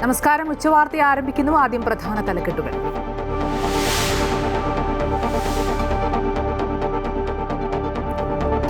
നമസ്കാരം. ഉച്ചവാർത്ത ആരംഭിക്കുന്നു. ആദ്യം പ്രധാന തലക്കെട്ടുകൾ.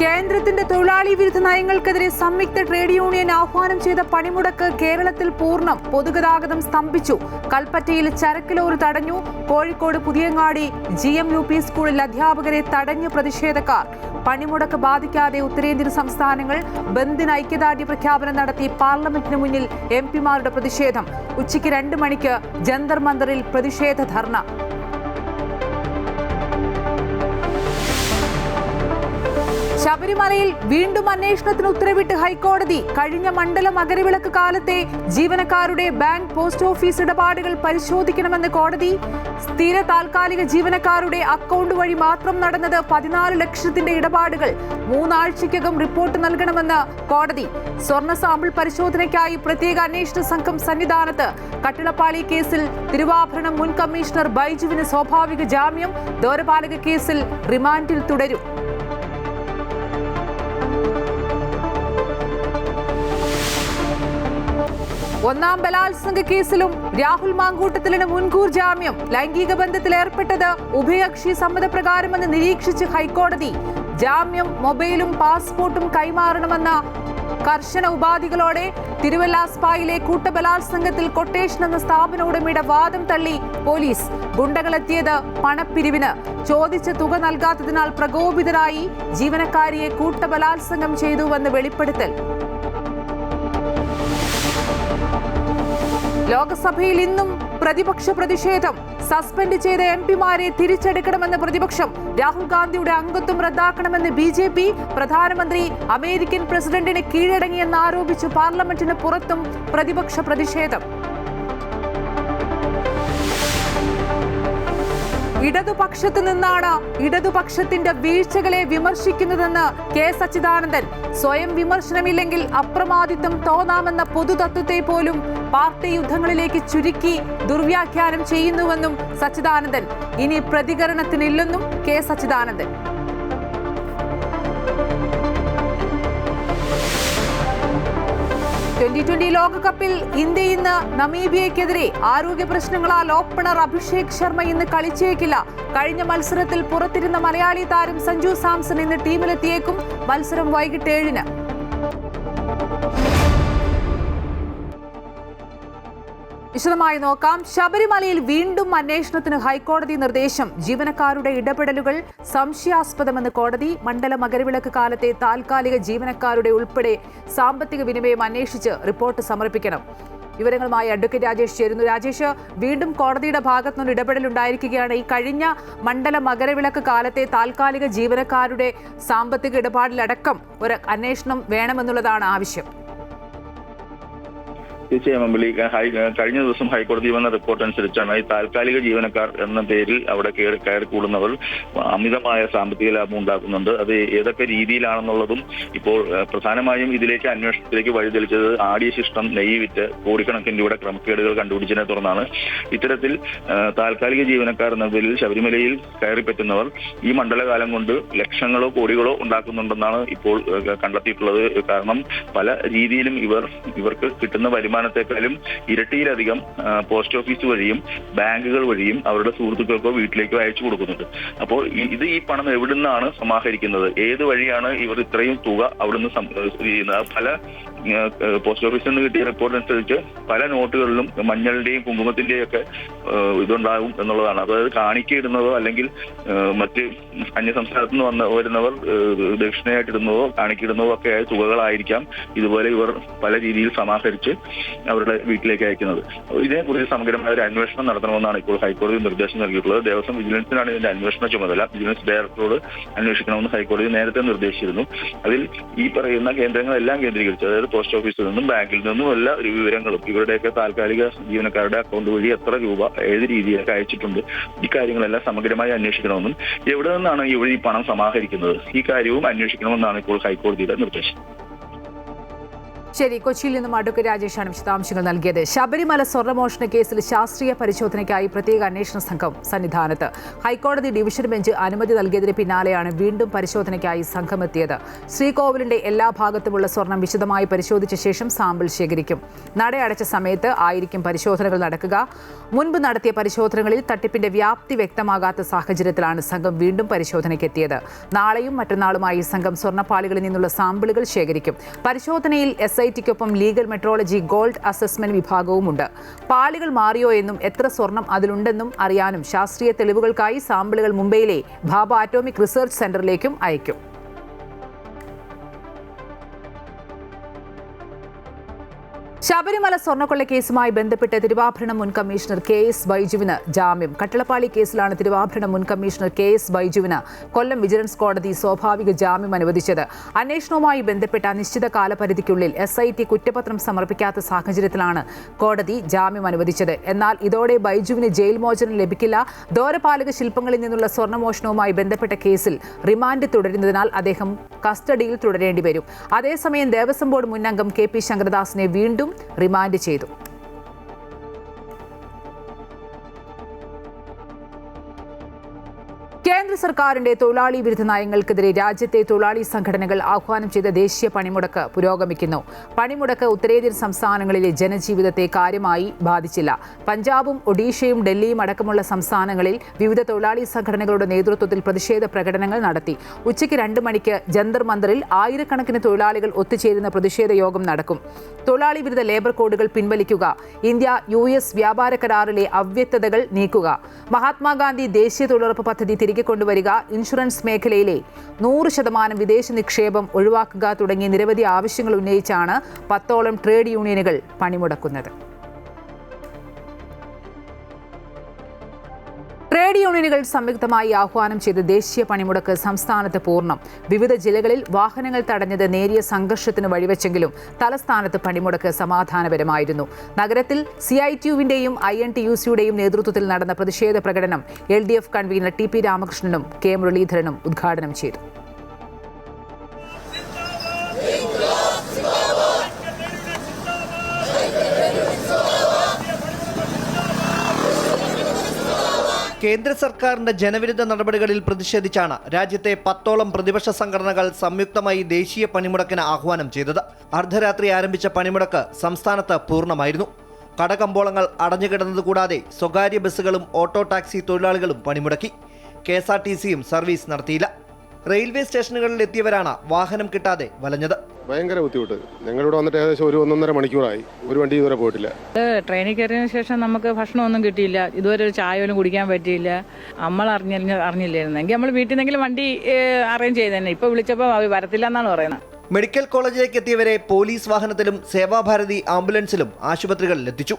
കേന്ദ്രത്തിന്റെ തൊഴിലാളി വിരുദ്ധ നയങ്ങൾക്കെതിരെ സംയുക്ത ട്രേഡ് യൂണിയൻ ആഹ്വാനം ചെയ്ത പണിമുടക്ക് കേരളത്തിൽ പൂർണ്ണം. പൊതുഗതാഗതം സ്തംഭിച്ചു. കൽപ്പറ്റയിൽ ചരക്ക് ലോറി തടഞ്ഞു. കോഴിക്കോട് പുതിയങ്ങാടി GMUP സ്കൂളിൽ അധ്യാപകരെ തടഞ്ഞ് പ്രതിഷേധക്കാർ. പണിമുടക്ക് ബാധിക്കാതെ ഉത്തരേന്ത്യൻ സംസ്ഥാനങ്ങൾ. ബന്ദിന് ഐക്യദാർഢ്യ പ്രഖ്യാപനം നടത്തി പാർലമെന്റിന് മുന്നിൽ MP-മാരുടെ പ്രതിഷേധം. ഉച്ചയ്ക്ക് 2 മണിക്ക് ജന്തർ മന്ദറിൽ പ്രതിഷേധ ധർണ. ശബരിമലയിൽ വീണ്ടും അന്വേഷണത്തിന് ഉത്തരവിട്ട് ഹൈക്കോടതി. കഴിഞ്ഞ മണ്ഡല മകരവിളക്ക് കാലത്തെ ജീവനക്കാരുടെ ബാങ്ക് പോസ്റ്റ് ഓഫീസ് ഇടപാടുകൾ പരിശോധിക്കണമെന്ന് കോടതി. സ്ഥിര താൽക്കാലിക ജീവനക്കാരുടെ അക്കൗണ്ട് വഴി മാത്രം നടന്നത് 14 ലക്ഷത്തിന്റെ ഇടപാടുകൾ. 3 ആഴ്ചയ്ക്കകം റിപ്പോർട്ട് നൽകണമെന്ന് കോടതി. സ്വർണ്ണ സാമ്പിൾ പരിശോധനയ്ക്കായി പ്രത്യേക അന്വേഷണ സംഘം സന്നിധാനത്ത്. കട്ടിളപ്പാളി കേസിൽ തിരുവാഭരണം മുൻ കമ്മീഷണർ ബൈജുവിന് സ്വാഭാവിക ജാമ്യം. ദ്വാരപാലക കേസിൽ റിമാൻഡിൽ തുടരും. ഒന്നാം ബലാത്സംഗ കേസിലും രാഹുൽ മാങ്കൂട്ടത്തിലിന് മുൻകൂർ ജാമ്യം. ലൈംഗിക ബന്ധത്തിൽ ഏർപ്പെട്ടത് ഉഭയകക്ഷി സമ്മതപ്രകാരമെന്ന് നിരീക്ഷിച്ച് ഹൈക്കോടതി. ജാമ്യം, മൊബൈലും പാസ്പോർട്ടും കൈമാറണമെന്ന കർശന ഉപാധികളോടെ തിരുവല്ല സ്പായിലെ കൂട്ടബലാത്സംഗത്തിൽ കൊട്ടേഷൻ എന്ന സ്ഥാപന ഉടമയുടെ വാദം തള്ളി പോലീസ്. ഗുണ്ടകളെത്തിയത് പണപ്പിരിവിന്. ചോദിച്ച തുക നൽകാത്തതിനാൽ പ്രകോപിതരായി ജീവനക്കാരിയെ കൂട്ടബലാത്സംഗം ചെയ്തുവെന്ന് വെളിപ്പെടുത്തൽ. ലോക്സഭയിൽ ഇന്നും പ്രതിപക്ഷ പ്രതിഷേധം. സസ്പെൻഡ് ചെയ്ത MP-മാരെ തിരിച്ചെടുക്കണമെന്ന് പ്രതിപക്ഷം. രാഹുൽ ഗാന്ധിയുടെ അംഗത്വം റദ്ദാക്കണമെന്ന് BJP. പ്രധാനമന്ത്രി അമേരിക്കൻ പ്രസിഡന്റിന് കീഴടങ്ങിയെന്ന് ആരോപിച്ച് പാർലമെന്റിന് പുറത്തും പ്രതിപക്ഷ പ്രതിഷേധം. ഇടതുപക്ഷത്ത് നിന്നാണ് ഇടതുപക്ഷത്തിന്റെ വീഴ്ചകളെ വിമർശിക്കുന്നതെന്ന് K. സച്ചിദാനന്ദൻ. സ്വയം വിമർശനമില്ലെങ്കിൽ അപ്രമാദിത്വം തോന്നാമെന്ന പൊതുതത്വത്തെ പോലും പാർട്ടി യുദ്ധങ്ങളിലേക്ക് ചുരുക്കി ദുർവ്യാഖ്യാനം ചെയ്യുന്നുവെന്നും സച്ചിദാനന്ദൻ. ഇനി പ്രതികരണത്തിനില്ലെന്നും K. സച്ചിദാനന്ദൻ. T20 ലോകകപ്പിൽ ഇന്ത്യ ഇന്ന് നമീബിയയ്ക്കെതിരെ. ആരോഗ്യ പ്രശ്നങ്ങളാൽ ഓപ്പണർ അഭിഷേക് ശർമ്മ ഇന്ന് കളിച്ചേക്കില്ല. കഴിഞ്ഞ മത്സരത്തിൽ പുറത്തിരുന്ന മലയാളി താരം സഞ്ജു സാംസൺ ഇന്ന് ടീമിലെത്തിയേക്കും. മത്സരം വൈകിട്ട് 7-ന്. വിശദമായി നോക്കാം. ശബരിമലയിൽ വീണ്ടും അന്വേഷണത്തിന് ഹൈക്കോടതി നിർദ്ദേശം. ജീവനക്കാരുടെ ഇടപെടലുകൾ സംശയാസ്പദമെന്ന് കോടതി. മണ്ഡല മകരവിളക്ക് കാലത്തെ താൽക്കാലിക ജീവനക്കാരുടെ ഉൾപ്പെടെ സാമ്പത്തിക വിനിമയം അന്വേഷിച്ച് റിപ്പോർട്ട് സമർപ്പിക്കണം. വിവരങ്ങളുമായി അഡ്വക്കേറ്റ് രാജേഷ് ചേരുന്നു. രാജേഷ്, വീണ്ടും കോടതിയുടെ ഭാഗത്തുനിന്ന് ഇടപെടലുണ്ടായിരിക്കുകയാണ്. ഈ കഴിഞ്ഞ മണ്ഡല മകരവിളക്ക് കാലത്തെ താൽക്കാലിക ജീവനക്കാരുടെ സാമ്പത്തിക ഇടപാടിലടക്കം ഒരു അന്വേഷണം വേണമെന്നുള്ളതാണ് ആവശ്യം. തീർച്ചയായും അമ്പിളി, കഴിഞ്ഞ ദിവസം ഹൈക്കോടതി വന്ന റിപ്പോർട്ട് അനുസരിച്ചാണ് ഈ താൽക്കാലിക ജീവനക്കാർ എന്ന പേരിൽ അവിടെ കയറി കൂടുന്നവർ അമിതമായ സാമ്പത്തിക ലാഭം ഉണ്ടാക്കുന്നുണ്ട്. അത് ഏതൊക്കെ രീതിയിലാണെന്നുള്ളതും ഇപ്പോൾ പ്രധാനമായും ഇതിലേക്ക് അന്വേഷണത്തിലേക്ക് വഴിതെളിച്ചത് ആടിയ ശിഷ്ടം നെയ്യ് വിറ്റ് കോടിക്കണക്കിന് രൂപയുടെ ക്രമക്കേടുകൾ കണ്ടുപിടിച്ചതിനെ തുടർന്നാണ് ഇത്തരത്തിൽ താൽക്കാലിക ജീവനക്കാർ എന്ന പേരിൽ ശബരിമലയിൽ കയറിപ്പറ്റുന്നവർ ഈ മണ്ഡലകാലം കൊണ്ട് ലക്ഷങ്ങളോ കോടികളോ ഉണ്ടാക്കുന്നുണ്ടെന്നാണ് ഇപ്പോൾ കണ്ടെത്തിയിട്ടുള്ളത്. കാരണം പല രീതിയിലും ഇവർക്ക് കിട്ടുന്ന വരുമാനത്തെക്കാളും ഇരട്ടിയിലധികം പോസ്റ്റ് ഓഫീസ് വഴിയും ബാങ്കുകൾ വഴിയും അവരുടെ സുഹൃത്തുക്കൾക്കോ വീട്ടിലേക്കോ അയച്ചു കൊടുക്കുന്നുണ്ട്. അപ്പോൾ ഈ പണം എവിടെ നിന്നാണ് സമാഹരിക്കുന്നത്, ഏത് വഴിയാണ് ഇവർ ഇത്രയും തുക അവിടുന്ന് പല പോസ്റ്റ് ഓഫീസിൽ നിന്ന് കിട്ടിയ റിപ്പോർട്ട് അനുസരിച്ച് പല നോട്ടുകളിലും മഞ്ഞളുടെയും കുങ്കുമത്തിന്റെയും ഒക്കെ ഇതുണ്ടാകും എന്നുള്ളതാണ്. അതായത് കാണിക്കയിടുന്നതോ അല്ലെങ്കിൽ മറ്റ് അന്യസംസ്ഥാനത്ത് നിന്ന് വരുന്നവർ ദക്ഷിണയായിട്ടിടുന്നതോ കാണിക്കിടുന്നതോ ഒക്കെ ആയ തുകകളായിരിക്കാം ഇതുപോലെ ഇവർ പല രീതിയിൽ സമാഹരിച്ച് അവരുടെ വീട്ടിലേക്ക് അയക്കുന്നത്. ഇതിനെക്കുറിച്ച് സമഗ്രമായ ഒരു അന്വേഷണം നടത്തണമെന്നാണ് ഇപ്പോൾ ഹൈക്കോടതി നിർദ്ദേശം നൽകിയിട്ടുള്ളത്. ദേവസ്വം വിജിലൻസിനാണ് ഇതിന്റെ അന്വേഷണ ചുമതല. വിജിലൻസ് ഡയറക്ടറോട് അന്വേഷിക്കണമെന്ന് ഹൈക്കോടതി നേരത്തെ നിർദ്ദേശിച്ചിരുന്നു. അതിൽ ഈ പറയുന്ന കേന്ദ്രങ്ങളെല്ലാം കേന്ദ്രീകരിച്ച്, അതായത് പോസ്റ്റ് ഓഫീസിൽ നിന്നും ബാങ്കിൽ നിന്നും എല്ലാ വിവരങ്ങളും ഇവരുടെയൊക്കെ താൽക്കാലിക ജീവനക്കാരുടെ അക്കൗണ്ട് വഴി എത്ര രൂപ ഏത് രീതിയിലൊക്കെ അയച്ചിട്ടുണ്ട്, ഈ കാര്യങ്ങളെല്ലാം സമഗ്രമായി അന്വേഷിക്കണമെന്നും എവിടെ നിന്നാണ് ഇവർ ഈ പണം സമാഹരിക്കുന്നത് ഈ കാര്യവും അന്വേഷിക്കണമെന്നാണ് ഇപ്പോൾ ഹൈക്കോടതിയുടെ നിർദ്ദേശം. ശരി, കൊച്ചിയിൽ നിന്നും അഡ്വക്കേറ്റ് രാജേഷാണ് വിശദാംശങ്ങൾ നൽകിയത്. ശബരിമല സ്വർണ്ണമോഷണ കേസിൽ ശാസ്ത്രീയ പരിശോധനയ്ക്കായി പ്രത്യേക അന്വേഷണ സംഘം സന്നിധാനത്ത്. ഹൈക്കോടതി ഡിവിഷൻ ബെഞ്ച് അനുമതി നൽകിയതിന് പിന്നാലെയാണ് വീണ്ടും പരിശോധനയ്ക്കായി സംഘമെത്തിയത്. ശ്രീകോവിലിന്റെ എല്ലാ ഭാഗത്തുമുള്ള സ്വർണം വിശദമായി പരിശോധിച്ച ശേഷം സാമ്പിൾ ശേഖരിക്കും. നടയടച്ച സമയത്ത് ആയിരിക്കും പരിശോധനകൾ നടക്കുക. മുൻപ് നടത്തിയ പരിശോധനകളിൽ തട്ടിപ്പിന്റെ വ്യാപ്തി വ്യക്തമാകാത്ത സാഹചര്യത്തിലാണ് സംഘം വീണ്ടും പരിശോധനയ്ക്കെത്തിയത്. നാളെയും മറ്റന്നാളുമായി സംഘം സ്വർണ്ണപ്പാളികളിൽ നിന്നുള്ള സാമ്പിളുകൾ ശേഖരിക്കും. പരിശോധനയിൽ SITക്കൊപ്പം ലീഗൽ മെട്രോളജി ഗോൾഡ് അസസ്മെന്റ് വിഭാഗവുമുണ്ട്. പാളികൾ മാറിയോ എന്നും എത്ര സ്വർണം അതിലുണ്ടെന്നും അറിയാനും ശാസ്ത്രീയ തെളിവുകൾക്കായി സാമ്പിളുകൾ മുംബൈയിലെ ഭാഭ ആറ്റോമിക് റിസർച്ച് സെന്ററിലേക്കും അയക്കും. ശബരിമല സ്വർണ്ണക്കൊള്ള കേസുമായി ബന്ധപ്പെട്ട് തിരുവാഭരണ മുൻ കമ്മീഷണർ KS ബൈജുവിന് ജാമ്യം. കട്ടളപ്പാളി കേസിലാണ് തിരുവാഭരണ മുൻ കമ്മീഷണർ KS ബൈജുവിന് കൊല്ലം വിജിലൻസ് കോടതി സ്വാഭാവിക ജാമ്യം അനുവദിച്ചത്. അന്വേഷണവുമായി ബന്ധപ്പെട്ട അനിശ്ചിത കാലപരിധിക്കുള്ളിൽ SIT കുറ്റപത്രം സമർപ്പിക്കാത്ത സാഹചര്യത്തിലാണ് കോടതി ജാമ്യം അനുവദിച്ചത്. എന്നാൽ ഇതോടെ ബൈജുവിന് ജയിൽ മോചനം ലഭിക്കില്ല. ദ്വാരപാലക ശില്പങ്ങളിൽ നിന്നുള്ള സ്വർണ്ണമോഷണവുമായി ബന്ധപ്പെട്ട കേസിൽ റിമാൻഡ് തുടരുന്നതിനാൽ അദ്ദേഹം കസ്റ്റഡിയിൽ തുടരേണ്ടി വരും. അതേസമയം ദേവസ്വം ബോർഡ് മുൻ അംഗം KP ശങ്കരദാസിനെ വീണ്ടും റിമാൻഡ് ചെയ്തു. കേന്ദ്ര സർക്കാരിന്റെ തൊഴിലാളി വിരുദ്ധ നയങ്ങൾക്കെതിരെ രാജ്യത്തെ തൊഴിലാളി സംഘടനകൾ ആഹ്വാനം ചെയ്ത ദേശീയ പണിമുടക്ക് പുരോഗമിക്കുന്നു. പണിമുടക്ക് ഉത്തരേന്ത്യൻ സംസ്ഥാനങ്ങളിലെ ജനജീവിതത്തെ കാര്യമായി ബാധിച്ചില്ല. പഞ്ചാബും ഒഡീഷയും ഡൽഹിയും അടക്കമുള്ള സംസ്ഥാനങ്ങളിൽ വിവിധ തൊഴിലാളി സംഘടനകളുടെ നേതൃത്വത്തിൽ പ്രതിഷേധ പ്രകടനങ്ങൾ നടത്തി. ഉച്ചയ്ക്ക് 2 മണിക്ക് ജന്തർ മന്ദറിൽ ആയിരക്കണക്കിന് തൊഴിലാളികൾ ഒത്തുചേരുന്ന പ്രതിഷേധ യോഗം നടക്കും. തൊഴിലാളി വിരുദ്ധ ലേബർ കോഡുകൾ പിൻവലിക്കുക, ഇന്ത്യ-US വ്യാപാര കരാറിലെ അവ്യക്തതകൾ നീക്കുക, മഹാത്മാഗാന്ധി ദേശീയ തൊഴിലുറപ്പ് പദ്ധതി തിരികെ കൊണ്ടുവരിക, ഇൻഷുറൻസ് മേഖലയിലെ 100% വിദേശ നിക്ഷേപം ഒഴിവാക്കുക തുടങ്ങിയ നിരവധി ആവശ്യങ്ങൾ ഉന്നയിച്ചാണ് 10ഓളം ട്രേഡ് യൂണിയനുകൾ പണിമുടക്കുന്നത്. ട്രേഡ് യൂണിയനുകൾ സംയുക്തമായി ആഹ്വാനം ചെയ്ത ദേശീയ പണിമുടക്ക് സംസ്ഥാനത്ത് പൂർണ്ണം. വിവിധ ജില്ലകളിൽ വാഹനങ്ങൾ തടഞ്ഞത് നേരിയ സംഘർഷത്തിന് വഴിവെച്ചെങ്കിലും തലസ്ഥാനത്ത് പണിമുടക്ക് സമാധാനപരമായിരുന്നു. നഗരത്തിൽ CITUവിന്റെയും INTUCയുടെയും നേതൃത്വത്തിൽ നടന്ന പ്രതിഷേധ പ്രകടനം LDF കൺവീനർ TP രാമകൃഷ്ണനും K മുരളീധരനും ഉദ്ഘാടനം ചെയ്തു. കേന്ദ്ര സർക്കാരിന്റെ ജനവിരുദ്ധ നടപടികളിൽ പ്രതിഷേധിച്ചാണ് രാജ്യത്തെ 10ഓളം പ്രതിപക്ഷ സംഘടനകൾ സംയുക്തമായി ദേശീയ പണിമുടക്കിന് ആഹ്വാനം ചെയ്തത്. അർദ്ധരാത്രി ആരംഭിച്ച പണിമുടക്ക് സംസ്ഥാനത്ത് പൂർണ്ണമായിരുന്നു. കടകമ്പോളങ്ങൾ അടഞ്ഞുകിടന്നത് കൂടാതെ സ്വകാര്യ ബസ്സുകളും ഓട്ടോ ടാക്സി തൊഴിലാളികളും പണിമുടക്കി. KSRTCയും സർവീസ് നടത്തിയില്ല. റെയിൽവേ സ്റ്റേഷനുകളിൽ എത്തിയവരാണ് വാഹനം കിട്ടാതെ വലഞ്ഞത്. ഭയങ്കര ബുദ്ധിമുട്ട്. ഞങ്ങളിവിടെ വന്നിട്ട് ഏകദേശം 1-1.5 മണിക്കൂറായി. ഒരു വണ്ടി ഇതുവരെ പോയിട്ടില്ല. ട്രെയിനിൽ കയറിയതിനു ശേഷം നമുക്ക് ഭക്ഷണമൊന്നും കിട്ടിയില്ല. ഇതുവരെ ഒരു ചായ പോലും കുടിക്കാൻ പറ്റിയില്ല. നമ്മൾ അറിഞ്ഞില്ലായിരുന്നെങ്കിൽ നമ്മൾ വീട്ടിൽ നിന്നെങ്കിലും വണ്ടി അറേഞ്ച് ചെയ്തേനെ. ഇപ്പൊ വിളിച്ചപ്പോൾ വരത്തില്ല എന്നാണ് പറയുന്നത്. മെഡിക്കൽ കോളേജിലേക്ക് എത്തിയവരെ പോലീസ് വാഹനത്തിലും സേവാഭാരതി ആംബുലൻസിലും ആശുപത്രികളിൽ എത്തിച്ചു.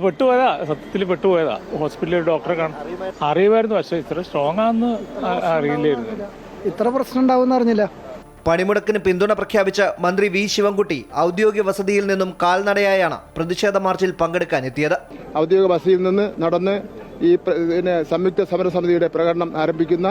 പെട്ടുപോയതാ, സത്യത്തിൽ പെട്ടുപോയതാ. ഹോസ്പിറ്റലിൽ ഡോക്ടറെ കാണാൻ അറിയുമായിരുന്നു, പക്ഷേ ഇത്ര സ്ട്രോങ് ആണെന്ന് അറിയില്ലായിരുന്നു. ഇത്ര പ്രശ്നം ഉണ്ടാവും അറിഞ്ഞില്ല. പണിമുടക്കിന് പിന്തുണ പ്രഖ്യാപിച്ച മന്ത്രി V ശിവൻകുട്ടി ഔദ്യോഗിക വസതിയിൽ നിന്നും കാൽനടയായാണ് പ്രതിഷേധ മാർച്ചിൽ പങ്കെടുക്കാൻ എത്തിയത്. ഔദ്യോഗിക വസതിയിൽ നിന്ന് നടന്ന് ഈ സംയുക്ത സമരസമിതിയുടെ പ്രകടനം ആരംഭിക്കുന്ന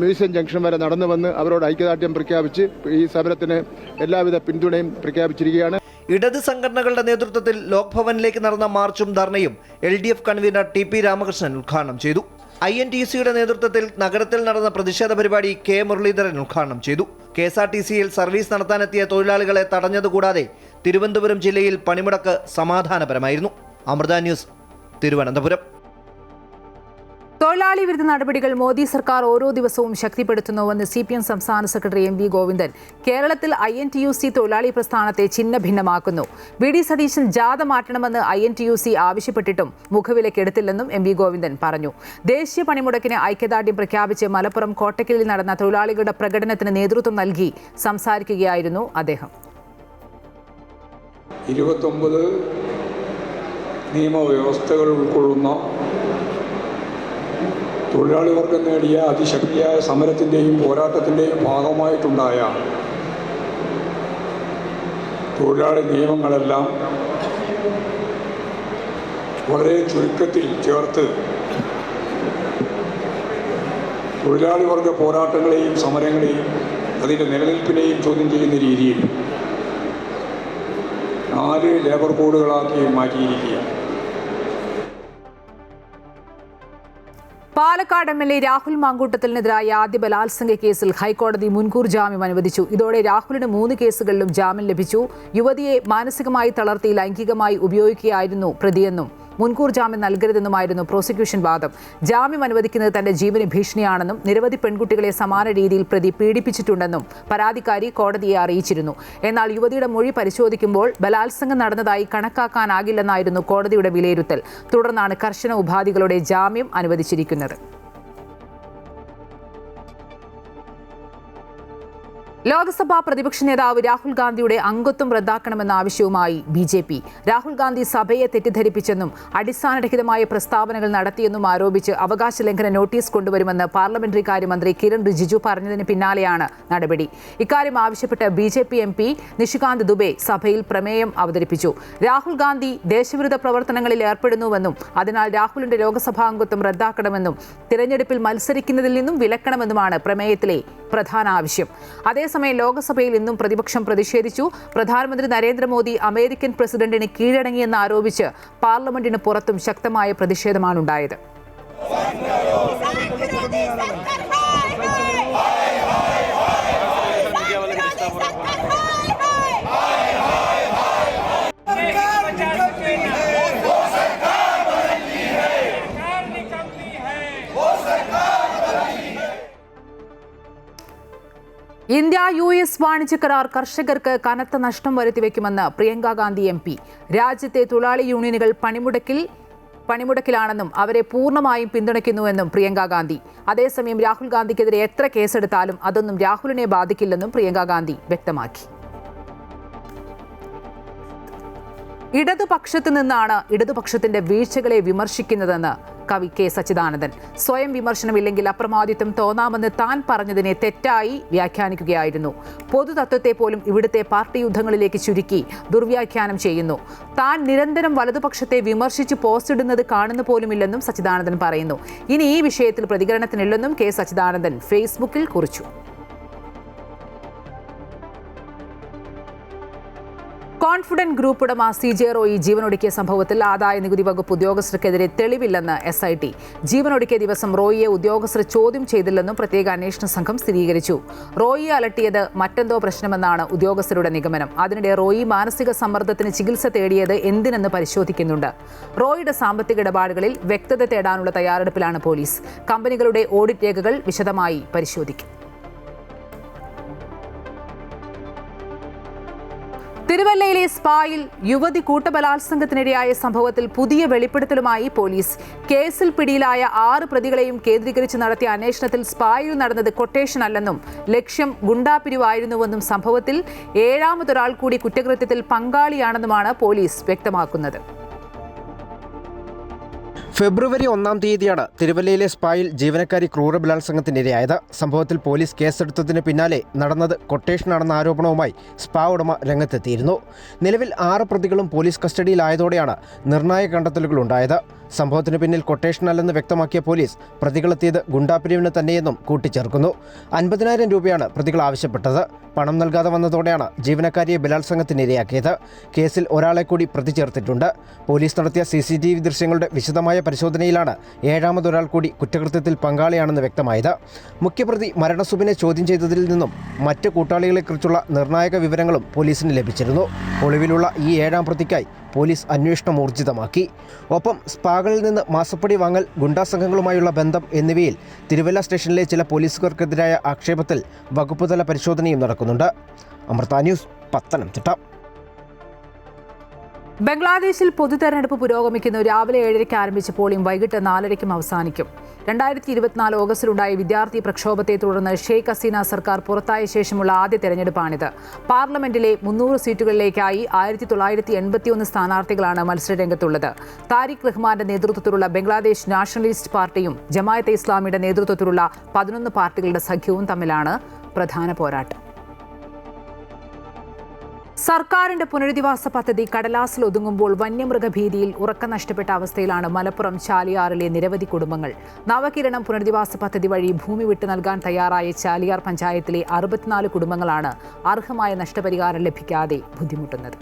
മ്യൂസിയം ജംഗ്ഷൻ വരെ നടന്നു വന്ന് അവരോട് ഐക്യദാർഢ്യം പ്രഖ്യാപിച്ച് ഈ സമരത്തിന് എല്ലാവിധ പിന്തുണയും പ്രഖ്യാപിച്ചിരിക്കുകയാണ്. ഇടത് സംഘടനകളുടെ നേതൃത്വത്തിൽ ലോക്ഭവനിലേക്ക് നടന്ന മാർച്ചും ധർണയും LDF കൺവീനർ TP രാമകൃഷ്ണൻ ഉദ്ഘാടനം ചെയ്തു. INTUCയുടെ നേതൃത്വത്തിൽ നഗരത്തിൽ നടന്ന പ്രതിഷേധ പരിപാടി K മുരളീധരൻ ഉദ്ഘാടനം ചെയ്തു. KSRTCയിൽ സർവീസ് നടത്താനെത്തിയ തൊഴിലാളികളെ തടഞ്ഞതുകൂടാതെ തിരുവനന്തപുരം ജില്ലയിൽ പണിമുടക്ക് സമാധാനപരമായിരുന്നു. അമൃത ന്യൂസ്, തിരുവനന്തപുരം. തൊഴിലാളി വിരുദ്ധ നടപടികൾ മോദി സർക്കാർ ഓരോ ദിവസവും ശക്തിപ്പെടുത്തുന്നുവെന്ന് CPM സംസ്ഥാന സെക്രട്ടറി MV ഗോവിന്ദൻ. കേരളത്തിൽ INTUC തൊഴിലാളി പ്രസ്ഥാനത്തെ ഛിന്ന ഭിന്നമാക്കുന്നു. VD സതീശൻ ജാഥ മാറ്റണമെന്ന് INTUC ആവശ്യപ്പെട്ടിട്ടും മുഖവിലക്കെടുത്തില്ലെന്നും MV ഗോവിന്ദൻ പറഞ്ഞു. ദേശീയ പണിമുടക്കിന് ഐക്യദാർഢ്യം പ്രഖ്യാപിച്ച് മലപ്പുറം കോട്ടക്കലിൽ നടന്ന തൊഴിലാളികളുടെ പ്രകടനത്തിന് നേതൃത്വം നൽകി സംസാരിക്കുകയായിരുന്നു അദ്ദേഹം. 29 നിയമവ്യവസ്ഥകൾ ഉൾക്കൊള്ളുന്ന തൊഴിലാളി വർഗം നേടിയ അതിശക്തിയായ സമരത്തിൻ്റെയും പോരാട്ടത്തിൻ്റെയും ഭാഗമായിട്ടുണ്ടായ തൊഴിലാളി നിയമങ്ങളെല്ലാം വളരെ ചുരുക്കത്തിൽ ചേർത്ത് തൊഴിലാളി വർഗ പോരാട്ടങ്ങളെയും സമരങ്ങളെയും അതിൻ്റെ നിലനിൽപ്പിനെയും ചോദ്യം ചെയ്യുന്ന രീതിയിൽ 4 ലേബർ കോഡുകളാക്കി മാറ്റിയിരിക്കുകയാണ്. പാലക്കാട് MLA രാഹുൽ മാങ്കൂട്ടത്തിനെതിരായ ആദ്യ ബലാത്സംഗ കേസിൽ ഹൈക്കോടതി മുൻകൂർ ജാമ്യം അനുവദിച്ചു. ഇതോടെ രാഹുലിന് 3 കേസുകളിലും ജാമ്യം ലഭിച്ചു. യുവതിയെ മാനസികമായി തളർത്തി ലൈംഗികമായി ഉപയോഗിക്കുകയായിരുന്നു പ്രതിയെന്നും മുൻകൂർ ജാമ്യം നൽകരുതെന്നുമായിരുന്നു പ്രോസിക്യൂഷൻ വാദം. ജാമ്യം അനുവദിക്കുന്നത് തന്റെ ജീവന് ഭീഷണിയാണെന്നും നിരവധി പെൺകുട്ടികളെ സമാന രീതിയിൽ പ്രതി പീഡിപ്പിച്ചിട്ടുണ്ടെന്നും പരാതിക്കാരി കോടതിയെ അറിയിച്ചിരുന്നു. എന്നാൽ യുവതിയുടെ മൊഴി പരിശോധിക്കുമ്പോൾ ബലാത്സംഗം നടന്നതായി കണക്കാക്കാനാകില്ലെന്നായിരുന്നു കോടതിയുടെ വിലയിരുത്തൽ. തുടർന്നാണ് കർശന ഉപാധികളോടെ ജാമ്യം അനുവദിച്ചിരിക്കുന്നത്. ലോക്സഭാ പ്രതിപക്ഷ നേതാവ് രാഹുൽ ഗാന്ധിയുടെ അംഗത്വം റദ്ദാക്കണമെന്ന ആവശ്യവുമായി BJP. രാഹുൽ ഗാന്ധി സഭയെ തെറ്റിദ്ധരിപ്പിച്ചെന്നും അടിസ്ഥാനരഹിതമായ പ്രസ്താവനകൾ നടത്തിയെന്നും ആരോപിച്ച് അവകാശ ലംഘന നോട്ടീസ് കൊണ്ടുവരുമെന്ന് പാർലമെന്ററി കാര്യമന്ത്രി കിരൺ റിജിജു പറഞ്ഞതിന് പിന്നാലെയാണ് നടപടി. ഇക്കാര്യം ആവശ്യപ്പെട്ട് BJP MP നിഷികാന്ത് ദുബെ സഭയിൽ പ്രമേയം അവതരിപ്പിച്ചു. രാഹുൽ ഗാന്ധി ദേശവിരുദ്ധ പ്രവർത്തനങ്ങളിൽ ഏർപ്പെടുന്നുവെന്നും അതിനാൽ രാഹുലിന്റെ ലോക്സഭാ അംഗത്വം റദ്ദാക്കണമെന്നും തിരഞ്ഞെടുപ്പിൽ മത്സരിക്കുന്നതിൽ നിന്നും വിലക്കണമെന്നുമാണ് പ്രമേയത്തിലെ പ്രധാന ആവശ്യം. അതേസമയം ലോക്സഭയിൽ ഇന്നും പ്രതിപക്ഷം പ്രതിഷേധിച്ചു. പ്രധാനമന്ത്രി നരേന്ദ്രമോദി അമേരിക്കൻ പ്രസിഡന്റിന് കീഴടങ്ങിയെന്ന് ആരോപിച്ച് പാർലമെന്റിന് പുറത്തും ശക്തമായ പ്രതിഷേധമാണുണ്ടായത്. ഇന്ത്യ-US വാണിജ്യ കരാർ കർഷകർക്ക് കനത്ത നഷ്ടം വരുത്തിവെക്കുമെന്ന് പ്രിയങ്ക ഗാന്ധി MP. രാജ്യത്തെ തൊഴിലാളി യൂണിയനുകൾ പണിമുടക്കിലാണെന്നും അവരെ പൂർണ്ണമായും പിന്തുണയ്ക്കുന്നുവെന്നും പ്രിയങ്ക ഗാന്ധി. അതേസമയം രാഹുൽ ഗാന്ധിക്കെതിരെ എത്ര കേസെടുത്താലും അതൊന്നും രാഹുലിനെ ബാധിക്കില്ലെന്നും പ്രിയങ്ക ഗാന്ധി വ്യക്തമാക്കി. ഇടതുപക്ഷത്ത് നിന്നാണ് ഇടതുപക്ഷത്തിന്റെ വീഴ്ചകളെ വിമർശിക്കുന്നതെന്ന് കവി K. സച്ചിദാനന്ദൻ. സ്വയം വിമർശനമില്ലെങ്കിൽ അപ്രമാദിത്വം തോന്നാമെന്ന് താൻ പറഞ്ഞതിനെ തെറ്റായി വ്യാഖ്യാനിക്കുകയായിരുന്നു. പൊതുതത്വത്തെ പോലും ഇവിടുത്തെ പാർട്ടി യുദ്ധങ്ങളിലേക്ക് ചുരുക്കി ദുർവ്യാഖ്യാനം ചെയ്യുന്നു. താൻ നിരന്തരം വലതുപക്ഷത്തെ വിമർശിച്ച് പോസ്റ്റ് ഇടുന്നത് കാണുന്നു പോലുമില്ലെന്നും സച്ചിദാനന്ദൻ പറയുന്നു. ഇനി ഈ വിഷയത്തിൽ പ്രതികരണത്തിനില്ലെന്നും K. സച്ചിദാനന്ദൻ ഫേസ്ബുക്കിൽ കുറിച്ചു. കോൺഫിഡന്റ് ഗ്രൂപ്പ് ഉടമ CJ റോയി ജീവനൊടുക്കിയ സംഭവത്തിൽ ആദായ നികുതി വകുപ്പ് ഉദ്യോഗസ്ഥർക്കെതിരെ തെളിവില്ലെന്ന് SIT. ജീവനൊടുക്കിയ ദിവസം റോയിയെ ഉദ്യോഗസ്ഥർ ചോദ്യം ചെയ്തില്ലെന്നും പ്രത്യേക അന്വേഷണ സംഘം സ്ഥിരീകരിച്ചു. റോയിയെ അലട്ടിയത് മറ്റെന്തോ പ്രശ്നമെന്നാണ് ഉദ്യോഗസ്ഥരുടെ നിഗമനം. അതിനിടെ റോയി മാനസിക സമ്മർദ്ദത്തിന് ചികിത്സ തേടിയത് എന്തിനെന്ന് പരിശോധിക്കുന്നുണ്ട്. റോയിയുടെ സാമ്പത്തിക ഇടപാടുകളിൽ വ്യക്തത തേടാനുള്ള തയ്യാറെടുപ്പിലാണ് പോലീസ്. കമ്പനികളുടെ ഓഡിറ്റ് രേഖകൾ വിശദമായി പരിശോധിക്കും. തിരുവല്ലയിലെ സ്പായിൽ യുവതി കൂട്ടബലാത്സംഗത്തിനിരയായ സംഭവത്തിൽ പുതിയ വെളിപ്പെടുത്തലുമായി പോലീസ്. കേസിൽ പിടിയിലായ 6 പ്രതികളെയും കേന്ദ്രീകരിച്ച് നടത്തിയ അന്വേഷണത്തിൽ സ്പായിൽ നടന്നത് കൊട്ടേഷൻ അല്ലെന്നും ലക്ഷ്യം ഗുണ്ടാപിരിവായിരുന്നുവെന്നും സംഭവത്തിൽ 7ാമതൊരാൾ കൂടി കുറ്റകൃത്യത്തിൽ പങ്കാളിയാണെന്നുമാണ് പോലീസ് വ്യക്തമാക്കുന്നത്. ഫെബ്രുവരി 1-ാം തീയതിയാണ് തിരുവല്ലയിലെ സ്പായിൽ ജീവനക്കാരി ക്രൂരബലാത്സംഗത്തിനിരയായത്. സംഭവത്തിൽ പോലീസ് കേസെടുത്തതിന് പിന്നാലെ നടന്നത് കൊട്ടേഷനാണെന്ന ആരോപണവുമായി സ്പാ ഉടമ രംഗത്തെത്തിയിരുന്നു. നിലവിൽ 6 പ്രതികളും പോലീസ് കസ്റ്റഡിയിലായതോടെയാണ് നിർണായക കണ്ടെത്തലുകളുണ്ടായത്. സംഭവത്തിന് പിന്നിൽ കൊട്ടേഷനല്ലെന്ന് വ്യക്തമാക്കിയ പോലീസ് പ്രതികളെത്തിയത് ഗുണ്ടാപിരിവിന് തന്നെയെന്നും കൂട്ടിച്ചേർക്കുന്നു. 50,000 രൂപയാണ് പ്രതികൾ ആവശ്യപ്പെട്ടത്. പണം നൽകാതെ വന്നതോടെയാണ് ജീവനക്കാരിയെ ബലാത്സംഗത്തിനിരയാക്കിയത്. കേസിൽ ഒരാളെ കൂടി പ്രതി ചേർത്തിട്ടുണ്ട്. പോലീസ് നടത്തിയ CCTV ദൃശ്യങ്ങളുടെ വിശദമായ പരിശോധനയിലാണ് 7ാമതൊരാൾ കൂടി കുറ്റകൃത്യത്തിൽ പങ്കാളിയാണെന്ന് വ്യക്തമായത്. മുഖ്യപ്രതി മരണസുബിനെ ചോദ്യം ചെയ്തതിൽ നിന്നും മറ്റ് കൂട്ടാളികളെക്കുറിച്ചുള്ള നിർണായക വിവരങ്ങളും പോലീസിന് ലഭിച്ചിരുന്നു. ഒളിവിലുള്ള ഈ 7ാം പ്രതിക്കായി പോലീസ് അന്വേഷണം ഊർജിതമാക്കി. ഒപ്പം സ്പാകളിൽ നിന്ന് മാസപ്പടി വാങ്ങൽ, ഗുണ്ടാ സംഘങ്ങളുമായുള്ള ബന്ധം എന്നിവയിൽ തിരുവല്ല സ്റ്റേഷനിലെ ചില പോലീസുകാർക്കെതിരായ ആക്ഷേപത്തിൽ വകുപ്പുതല പരിശോധനയും നടക്കുന്നുണ്ട്. അമൃത ന്യൂസ്, പത്തനംതിട്ട. ബംഗ്ലാദേശിൽ പൊതുതെരഞ്ഞെടുപ്പ് പുരോഗമിക്കുന്നു. രാവിലെ 7:30 ആരംഭിച്ച പോളിംഗ് വൈകിട്ട് 4:30 അവസാനിക്കും. 2024 ഓഗസ്റ്റിലുണ്ടായ വിദ്യാർത്ഥി പ്രക്ഷോഭത്തെ തുടർന്ന് ഷെയ്ഖ് ഹസീന സർക്കാർ പുറത്തായ ശേഷമുള്ള ആദ്യ തെരഞ്ഞെടുപ്പാണിത്. പാർലമെന്റിലെ 300 സീറ്റുകളിലേക്കായി 1981 സ്ഥാനാർത്ഥികളാണ് മത്സരരംഗത്തുള്ളത്. താരിഖ് റഹ്മാന്റെ നേതൃത്വത്തിലുള്ള ബംഗ്ലാദേശ് നാഷണലിസ്റ്റ് പാർട്ടിയും ജമാഅത്തെ ഇസ്ലാമിയുടെ നേതൃത്വത്തിലുള്ള 11 പാർട്ടികളുടെ സഖ്യവും തമ്മിലാണ് പ്രധാന പോരാട്ടം. സർക്കാരിന്റെ പുനരധിവാസ പദ്ധതി കടലാസിൽ ഒതുങ്ങുമ്പോൾ വന്യമൃഗഭീതിയിൽ ഉറക്കം നഷ്ടപ്പെട്ട അവസ്ഥയിലാണ് മലപ്പുറം ചാലിയാറിലെ നിരവധി കുടുംബങ്ങൾ. നവകിരണം പുനരധിവാസ പദ്ധതി വഴി ഭൂമി വിട്ടു നൽകാൻ തയ്യാറായ ചാലിയാർ പഞ്ചായത്തിലെ 64 കുടുംബങ്ങളാണ് അർഹമായ നഷ്ടപരിഹാരം ലഭിക്കാതെ ബുദ്ധിമുട്ടുന്നത്.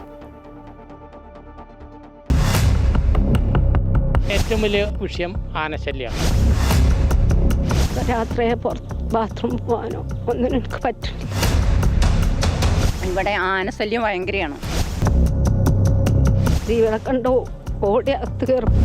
ഏറ്റവും വലിയ വിഷയം ആനശല്യമാണ്. രാത്രിയെ പുറത്ത് ബാത്റൂം പോകാനോ ഒന്നിനും എനിക്ക് പറ്റില്ല. ഇവിടെ ആനശല്യം ഭയങ്കരമാണ്. ജീവനെ കണ്ടോ ഓടി അകത്ത് കയറും.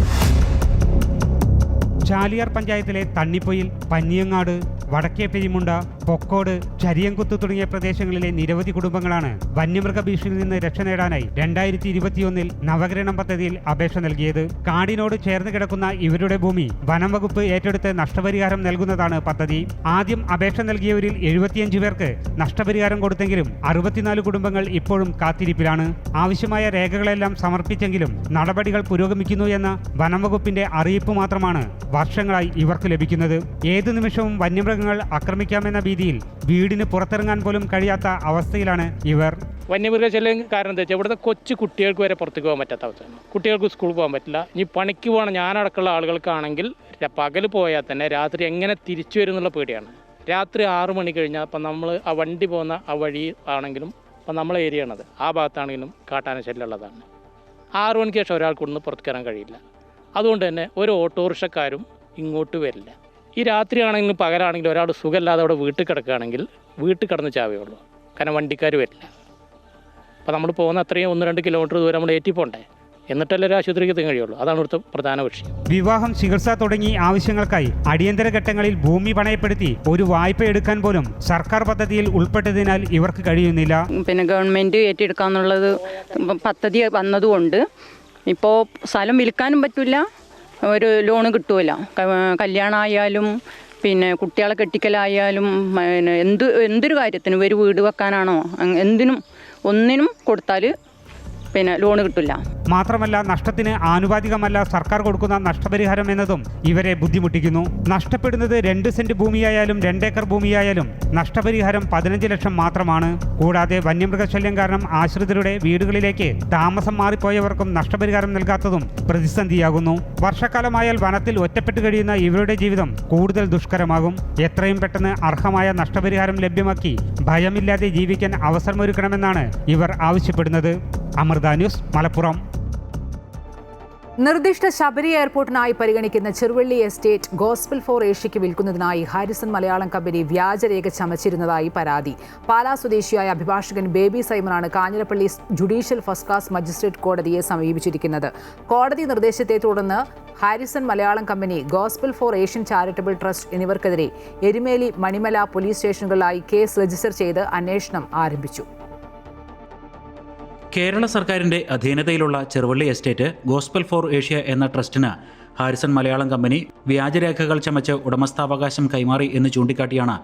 ചാലിയാർ പഞ്ചായത്തിലെ തണ്ണിപ്പൊയിൽ, പന്നിയങ്ങാട്, വടക്കേ പെരിമുണ്ട, പൊക്കോട്, ചരിയംകുത്ത് തുടങ്ങിയ പ്രദേശങ്ങളിലെ നിരവധി കുടുംബങ്ങളാണ് വന്യമൃഗ ഭീഷണിയിൽ നിന്ന് രക്ഷ നേടാനായി 2021 നവഗ്രഹണം പദ്ധതിയിൽ അപേക്ഷ നൽകിയത്. കാടിനോട് ചേർന്ന് കിടക്കുന്ന ഇവരുടെ ഭൂമി വനം വകുപ്പ് ഏറ്റെടുത്ത് നഷ്ടപരിഹാരം നൽകുന്നതാണ് പദ്ധതി. ആദ്യം അപേക്ഷ നൽകിയവരിൽ 75 പേർക്ക് നഷ്ടപരിഹാരം കൊടുത്തെങ്കിലും 64 കുടുംബങ്ങൾ ഇപ്പോഴും കാത്തിരിപ്പിലാണ്. ആവശ്യമായ രേഖകളെല്ലാം സമർപ്പിച്ചെങ്കിലും നടപടികൾ പുരോഗമിക്കുന്നു എന്ന വനം വകുപ്പിന്റെ അറിയിപ്പ് മാത്രമാണ് വർഷങ്ങളായി ഇവർക്ക് ലഭിക്കുന്നത്. ഏതു നിമിഷവും വന്യമൃഗങ്ങൾ ആക്രമിക്കാമെന്ന ഭീതിയിൽ വീടിന് പുറത്തിറങ്ങാൻ പോലും കഴിയാത്ത അവസ്ഥയിലാണ് ഇവർ. വന്യമൃഗശല്യം കാരണം എന്താ വെച്ചാൽ ഇവിടുത്തെ കൊച്ചു കുട്ടികൾക്ക് വരെ പുറത്തേക്ക് പോകാൻ പറ്റാത്ത അവസ്ഥയാണ്. കുട്ടികൾക്ക് സ്കൂളിൽ പോകാൻ പറ്റില്ല. ഇനി പണിക്ക് പോകണം ഞാനടക്കമുള്ള ആളുകൾക്കാണെങ്കിൽ പകൽ പോയാൽ തന്നെ രാത്രി എങ്ങനെ തിരിച്ചു വരും എന്നുള്ള പേടിയാണ്. രാത്രി 6 മണി കഴിഞ്ഞാൽ അപ്പം നമ്മൾ ആ വണ്ടി പോകുന്ന ആ വഴി ആണെങ്കിലും അപ്പം നമ്മളെ ഏരിയ ആണത്, ആ ഭാഗത്താണെങ്കിലും കാട്ടാന ശല്യമുള്ളതാണ്. 6 മണിക്ക് ശേഷം ഒരാൾക്ക് ഇവിടുന്ന് പുറത്തേക്ക് ഇറങ്ങാൻ കഴിയില്ല. അതുകൊണ്ട് തന്നെ ഒരു ഓട്ടോറിക്ഷക്കാരും ഇങ്ങോട്ട് വരില്ല. ഈ രാത്രി ആണെങ്കിലും പകലാണെങ്കിലും ഒരാൾ സുഖമില്ലാതെ അവിടെ വീട്ടിൽ കിടക്കുകയാണെങ്കിൽ വീട്ടിൽ കിടന്ന് ചാവുകയുള്ളൂ. കാരണം വണ്ടിക്കാർ വരില്ല. അപ്പോൾ നമ്മൾ പോകുന്ന അത്രയും 1-2 കിലോമീറ്റർ ദൂരം നമ്മൾ ഏറ്റി പോകണ്ടേ, എന്നിട്ടല്ലേ ഒരു ആശുപത്രിക്ക് എത്താൻ കഴിയുള്ളൂ. അതാണ് ഇവിടുത്തെ പ്രധാന വിഷയം. വിവാഹം, ചികിത്സ തുടങ്ങി ആവശ്യങ്ങൾക്കായി അടിയന്തര ഘട്ടങ്ങളിൽ ഭൂമി പണയപ്പെടുത്തി ഒരു വായ്പ എടുക്കാൻ പോലും സർക്കാർ പദ്ധതിയിൽ ഉൾപ്പെട്ടതിനാൽ ഇവർക്ക് കഴിയുന്നില്ല. പിന്നെ ഗവൺമെൻറ് ഏറ്റെടുക്കാന്നുള്ളത് പദ്ധതി വന്നതുകൊണ്ട് ഇപ്പോൾ സ്ഥലം വിൽക്കാനും പറ്റില്ല, ഒരു ലോണ് കിട്ടുമല്ല. കല്യാണമായാലും പിന്നെ കുട്ടികളെ കെട്ടിക്കലായാലും പിന്നെ എന്തൊരു കാര്യത്തിനും ഒരു വീട് വെക്കാനാണോ ഒന്നിനും കൊടുത്താൽ പിന്നെ ലോണ് കിട്ടില്ല. മാത്രമല്ല നഷ്ടത്തിന് ആനുപാതികമല്ല സർക്കാർ കൊടുക്കുന്ന നഷ്ടപരിഹാരം എന്നതും ഇവരെ ബുദ്ധിമുട്ടിക്കുന്നു. നഷ്ടപ്പെടുന്നത് 2 സെന്റ് ഭൂമിയായാലും 2 ഏക്കർ ഭൂമിയായാലും നഷ്ടപരിഹാരം 15 ലക്ഷം മാത്രമാണ്. കൂടാതെ വന്യമൃഗശല്യം കാരണം ആശ്രിതരുടെ വീടുകളിലേക്ക് താമസം മാറിപ്പോയവർക്കും നഷ്ടപരിഹാരം നൽകാത്തതും പ്രതിസന്ധിയാകുന്നു. വർഷക്കാലമായാൽ വനത്തിൽ ഒറ്റപ്പെട്ട് കഴിയുന്ന ഇവരുടെ ജീവിതം കൂടുതൽ ദുഷ്കരമാകും. എത്രയും പെട്ടെന്ന് അർഹമായ നഷ്ടപരിഹാരം ലഭ്യമാക്കി ഭയമില്ലാതെ ജീവിക്കാൻ അവസരമൊരുക്കണമെന്നാണ് ഇവർ ആവശ്യപ്പെടുന്നത്. അമൃത ന്യൂസ്, മലപ്പുറം. നിർദ്ദിഷ്ട ശബരി എയർപോർട്ടിനായി പരിഗണിക്കുന്ന ചെറുവള്ളി എസ്റ്റേറ്റ് ഗോസ്പൽ ഫോർ ഏഷ്യയ്ക്ക് വിൽക്കുന്നതിനായി ഹാരിസൺ മലയാളം കമ്പനി വ്യാജരേഖ ചമച്ചിരുന്നതായി പരാതി. പാലാ സ്വദേശിയായ അഭിഭാഷകൻ ബേബി സൈമനാണ് Kanjirappally judicial first class magistrate കോടതിയെ സമീപിച്ചിരിക്കുന്നത്. കോടതി നിർദ്ദേശത്തെ തുടർന്ന് Harrison Malayalam company, gospel for Asian charitable trust എന്നിവർക്കെതിരെ എരുമേലി, മണിമല പോലീസ് സ്റ്റേഷനുകളിലായി കേസ് രജിസ്റ്റർ ചെയ്ത് അന്വേഷണം ആരംഭിച്ചു. കേരള സർക്കാരിൻ്റെ അധീനതയിലുള്ള Cheruvally estate gospel for Asia എന്ന ട്രസ്റ്റിന് ഹാരിസൺ മലയാളം കമ്പനി വ്യാജരേഖകൾ ചമച്ച് ഉടമസ്ഥാവകാശം കൈമാറി എന്ന് ചൂണ്ടിക്കാട്ടിയാണ്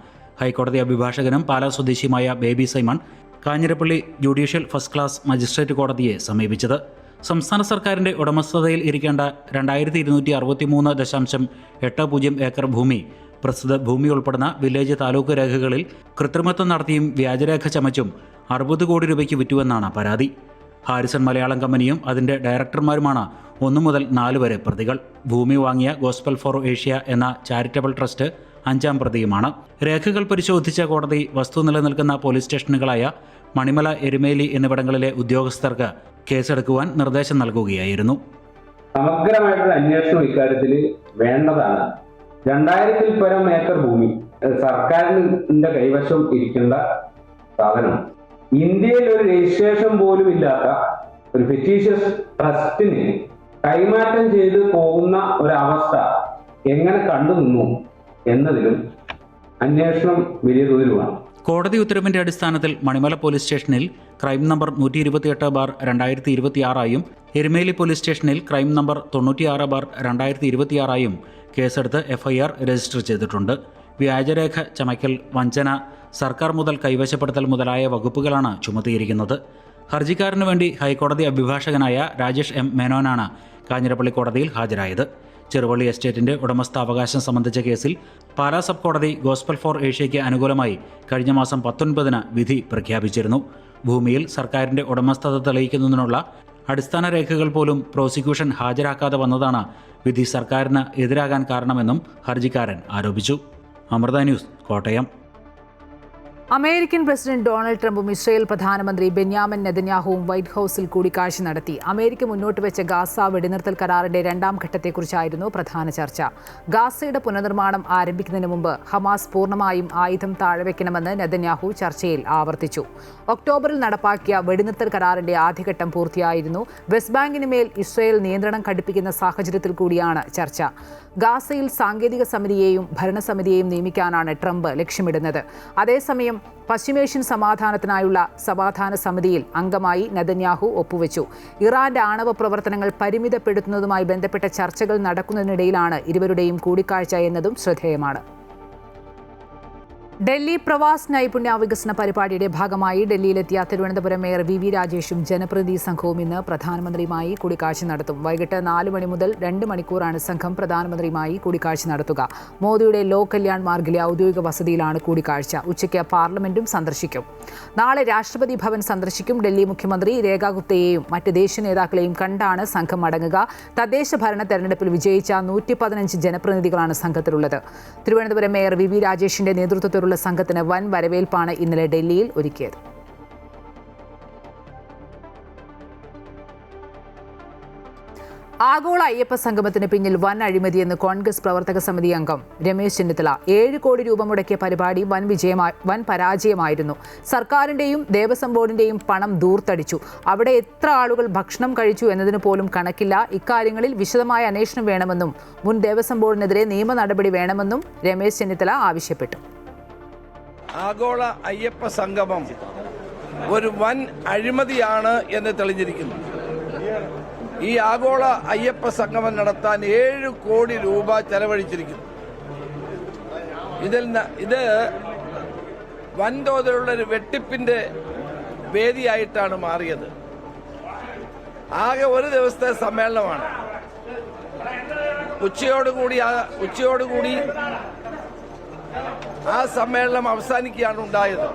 ഹൈക്കോടതി അഭിഭാഷകനും പാലാ സ്വദേശിയുമായ Baby Simon Kanjirappally judicial first class magistrate കോടതിയെ സമീപിച്ചത്. സംസ്ഥാന സർക്കാരിൻ്റെ ഉടമസ്ഥതയിൽ ഇരിക്കേണ്ട 2263.80 ഏക്കർ ഭൂമി പ്രസ്തുത ഭൂമി ഉൾപ്പെടുന്ന വില്ലേജ് താലൂക്ക് രേഖകളിൽ കൃത്രിമത്വം നടത്തിയും വ്യാജരേഖ ചമച്ചും 60 കോടി രൂപയ്ക്ക് വിറ്റുവെന്നാണ് പരാതി. ഹാരിസൺ മലയാളം കമ്പനിയും അതിൻ്റെ ഡയറക്ടർമാരുമാണ് 1 മുതൽ 4 വരെ പ്രതികൾ. ഭൂമി വാങ്ങിയ ഗോസ്പൽ ഫോർ ഏഷ്യ എന്ന ചാരിറ്റബിൾ ട്രസ്റ്റ് 5ാം പ്രതിയുമാണ്. രേഖകൾ പരിശോധിച്ച കോടതി വസ്തു നിലനിൽക്കുന്ന പോലീസ് സ്റ്റേഷനുകളായ മണിമല, എരുമേലി എന്നിവിടങ്ങളിലെ ഉദ്യോഗസ്ഥർക്ക് കേസെടുക്കുവാൻ നിർദ്ദേശം നൽകുകയായിരുന്നു. സമഗ്രമായിട്ടൊരു അന്വേഷണം ഇക്കാര്യത്തിൽ വേണ്ടതാണ്. 2000-ൽ പരം ഏക്കർ ഭൂമി സർക്കാരിന്റെ കൈവശം ഇരിക്കേണ്ട സാധനം ഇന്ത്യയിൽ ഒരു രജിസ്ട്രേഷൻ പോലും ഇല്ലാത്ത ഒരു ഫിറ്റീഷ്യസ് ട്രസ്റ്റിന് കൈമാറ്റം ചെയ്ത് പോകുന്ന ഒരവസ്ഥ എങ്ങനെ കണ്ടു നിന്നു എന്നതിലും അന്വേഷണം വലിയ തോതിലുമാണ്. കോടതി ഉത്തരവിന്റെ അടിസ്ഥാനത്തിൽ മണിമല പോലീസ് സ്റ്റേഷനിൽ ക്രൈം നമ്പർ 128/2026 എരുമേലി പോലീസ് സ്റ്റേഷനിൽ ക്രൈം നമ്പർ 96/2026 കേസെടുത്ത് FIR രജിസ്റ്റർ ചെയ്തിട്ടുണ്ട്. വ്യാജരേഖ ചമയ്ക്കൽ, വഞ്ചന, സർക്കാർ മുതൽ കൈവശപ്പെടുത്തൽ മുതലായ വകുപ്പുകളാണ് ചുമത്തിയിരിക്കുന്നത്. ഹർജിക്കാരനു വേണ്ടി ഹൈക്കോടതി അഭിഭാഷകനായ രാജേഷ് M. മേനോനാണ് കാഞ്ഞിരപ്പള്ളി കോടതിയിൽ ഹാജരായത്. ചെറുവള്ളി എസ്റ്റേറ്റിന്റെ ഉടമസ്ഥാവകാശം സംബന്ധിച്ച കേസിൽ പാലാ സബ് കോടതി ഗോസ്പൽ ഫോർ ഏഷ്യയ്ക്ക് അനുകൂലമായി കഴിഞ്ഞ മാസം 19-ന് വിധി പ്രഖ്യാപിച്ചിരുന്നു. ഭൂമിയിൽ സർക്കാരിന്റെ ഉടമസ്ഥത തെളിയിക്കുന്നതിനുള്ള അടിസ്ഥാന രേഖകൾ പോലും പ്രോസിക്യൂഷൻ ഹാജരാക്കാതെ വന്നതാണ് വിധി സർക്കാരിന് എതിരാകാൻ കാരണമെന്നും ഹർജിക്കാരൻ ആരോപിച്ചു. Amrita News, Kottayam. American president Donald ട്രംപും ഇസ്രായേൽ പ്രധാനമന്ത്രി ബെന്യാമിൻ നെതന്യാഹുവും വൈറ്റ് ഹൌസിൽ കൂടിക്കാഴ്ച നടത്തി. അമേരിക്ക മുന്നോട്ട് വെച്ച ഗാസ വെടിനിർത്തൽ കരാറിന്റെ രണ്ടാം ഘട്ടത്തെക്കുറിച്ചായിരുന്നു പ്രധാന ചർച്ച. ഗാസയുടെ പുനർനിർമ്മാണം ആരംഭിക്കുന്നതിന് മുമ്പ് ഹമാസ് പൂർണ്ണമായും ആയുധം താഴെവെക്കണമെന്ന് നെതന്യാഹു ചർച്ചയിൽ ആവർത്തിച്ചു. ഒക്ടോബറിൽ നടപ്പാക്കിയ വെടിനിർത്തൽ കരാറിന്റെ ആദ്യഘട്ടം പൂർത്തിയായിരുന്നു. വെസ്റ്റ് ബാങ്കിന് മേൽ ഇസ്രായേൽ നിയന്ത്രണം കടുപ്പിക്കുന്ന സാഹചര്യത്തിൽ കൂടിയാണ് ചർച്ച. ഗാസയിൽ സാങ്കേതിക സമിതിയെയും ഭരണസമിതിയെയും നിയമിക്കാനാണ് ട്രംപ് ലക്ഷ്യമിടുന്നത്. അതേസമയം പശ്ചിമേഷ്യൻ സമാധാനത്തിനായുള്ള സമാധാന സമിതിയിൽ അംഗമായി നെതന്യാഹു ഒപ്പുവെച്ചു. ഇറാന്റെ ആണവ പ്രവർത്തനങ്ങൾ പരിമിതപ്പെടുത്തുന്നതുമായി ബന്ധപ്പെട്ട ചർച്ചകൾ നടക്കുന്നതിനിടയിലാണ് ഇരുവരുടെയും കൂടിക്കാഴ്ച എന്നതും ശ്രദ്ധേയമാണ്. ഡൽഹി പ്രവാസ് നൈപുണ്യ വികസന പരിപാടിയുടെ ഭാഗമായി ഡൽഹിയിലെത്തിയ തിരുവനന്തപുരം മേയർ വി രാജേഷും ജനപ്രതിനിധി സംഘവും ഇന്ന് പ്രധാനമന്ത്രിയുമായി കൂടിക്കാഴ്ച നടത്തും. വൈകിട്ട് 4 മണി മുതൽ 2 മണിക്കൂറാണ് സംഘം പ്രധാനമന്ത്രിയുമായി കൂടിക്കാഴ്ച നടത്തുക. മോദിയുടെ ലോ കല്യാൺ മാർഗിലെ ഔദ്യോഗിക വസതിയിലാണ് കൂടിക്കാഴ്ച. ഉച്ചയ്ക്ക് പാർലമെന്റും സന്ദർശിക്കും. നാളെ രാഷ്ട്രപതി ഭവൻ സന്ദർശിക്കും. ഡൽഹി മുഖ്യമന്ത്രി രേഖ ഗുപ്തയെയും മറ്റ് ദേശീയ നേതാക്കളെയും കണ്ടാണ് സംഘം മടങ്ങുക. തദ്ദേശ ഭരണ തെരഞ്ഞെടുപ്പിൽ വിജയിച്ച 115 ജനപ്രതിനിധികളാണ് സംഘത്തിലുള്ളത്. തിരുവനന്തപുരം മേയർ വി രാജേഷിന്റെ നേതൃത്വത്തിലുള്ള സംഘത്തിന് വൻ വരവേൽപ്പാണ് ഇന്നലെ ഡൽഹിയിൽ ഒരുക്കിയത്. ആഗോള അയ്യപ്പ സംഗമത്തിന് പിന്നിൽ വൻ അഴിമതിയെന്ന് കോൺഗ്രസ് പ്രവർത്തക സമിതി അംഗം രമേശ് ചെന്നിത്തല. 7 കോടി രൂപ മുടക്കിയ പരിപാടി വൻ പരാജയമായിരുന്നു. സർക്കാരിന്റെയും ദേവസ്വം ബോർഡിന്റെയും പണം ദൂർത്തടിച്ചു. അവിടെ എത്ര ആളുകൾ ഭക്ഷണം കഴിച്ചു എന്നതിന് പോലും കണക്കില്ല. ഇക്കാര്യങ്ങളിൽ വിശദമായ അന്വേഷണം വേണമെന്നും മുൻ ദേവസ്വം ബോർഡിനെതിരെ നിയമ നടപടി വേണമെന്നും രമേശ് ചെന്നിത്തല ആവശ്യപ്പെട്ടു. ആഗോള അയ്യപ്പ സംഗമം ഒരു വൻ അഴിമതിയാണ് എന്ന് തെളിഞ്ഞിരിക്കുന്നു. ഈ ആഗോള അയ്യപ്പ സംഗമം നടത്താൻ 7 കോടി രൂപ ചെലവഴിച്ചിരിക്കുന്നു. ഇത് വൻതോതിലുള്ള ഒരു വെട്ടിപ്പിന്റെ വേദിയായിട്ടാണ് മാറിയത്. ആകെ ഒരു ദിവസത്തെ സമ്മേളനമാണ്. ഉച്ചയോടുകൂടി ആ സമ്മേളനം അവസാനിക്കുകയാണ് ഉണ്ടായത്.